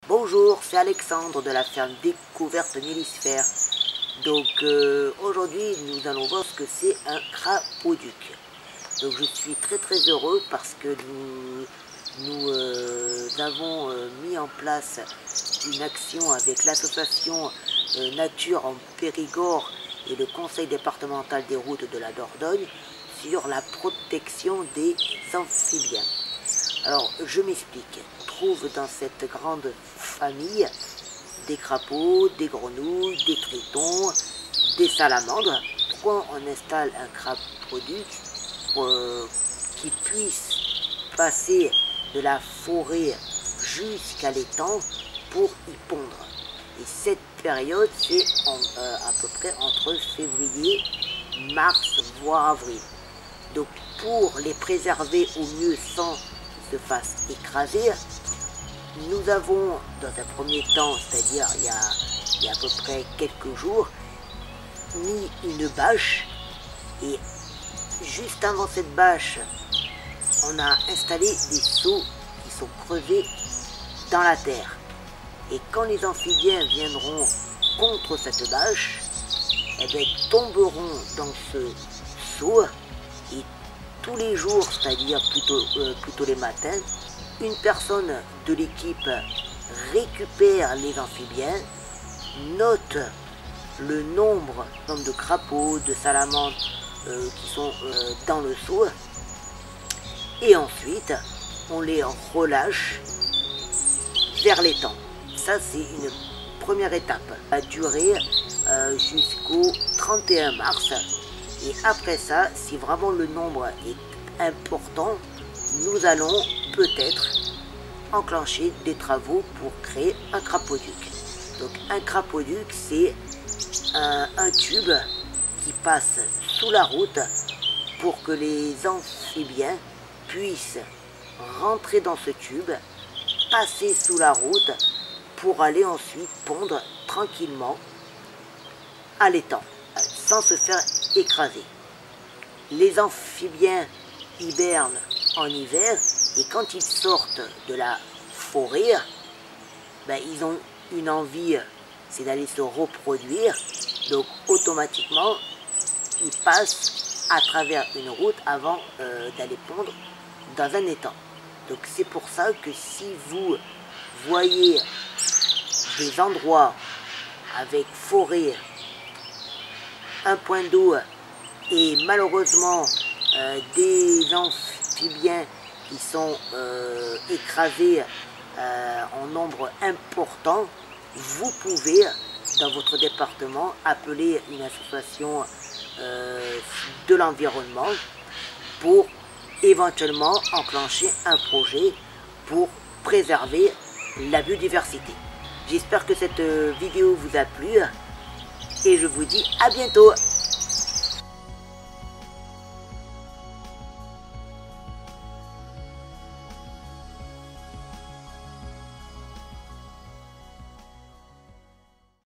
Bonjour, c'est Alexandre de la ferme Découverte Mélisphère. Donc aujourd'hui nous allons voir ce que c'est un crapauduc. Donc je suis très heureux parce que nous avons mis en place une action avec l'association Nature en Périgord et le conseil départemental des routes de la Dordogne sur la protection des amphibiens. Alors, je m'explique. On trouve dans cette grande famille des crapauds, des grenouilles, des tritons, des salamandres. Pourquoi on installe un crapauduc qui puisse passer de la forêt jusqu'à l'étang pour y pondre? Et cette période, c'est à peu près entre février, mars, voire avril. Donc, pour les préserver au mieux sans se fasse écraser, nous avons dans un premier temps, c'est-à-dire il y a à peu près quelques jours, mis une bâche, et juste avant cette bâche, on a installé des seaux qui sont creusés dans la terre. Et quand les amphibiens viendront contre cette bâche, eh bien, ils tomberont dans ce seau, et tous les jours, c'est-à-dire plutôt les matins, une personne de l'équipe récupère les amphibiens, note le nombre de crapauds, de salamandres qui sont dans le seau, et ensuite on les relâche vers l'étang. Ça, c'est une première étape. Ça va durer jusqu'au 31 mars. Et après ça, si vraiment le nombre est important, nous allons peut-être enclencher des travaux pour créer un crapauduc. Donc un crapauduc, c'est un tube qui passe sous la route pour que les amphibiens puissent rentrer dans ce tube, passer sous la route pour aller ensuite pondre tranquillement à l'étang, sans se faire écraser. Les amphibiens hibernent en hiver, et quand ils sortent de la forêt, ben, ils ont une envie, c'est d'aller se reproduire. Donc automatiquement, ils passent à travers une route avant d'aller pondre dans un étang. Donc c'est pour ça que si vous voyez des endroits avec forêt, un point d'eau, et malheureusement des amphibiens qui sont écrasés en nombre important, vous pouvez dans votre département appeler une association de l'environnement pour éventuellement enclencher un projet pour préserver la biodiversité. J'espère que cette vidéo vous a plu et je vous dis à bientôt.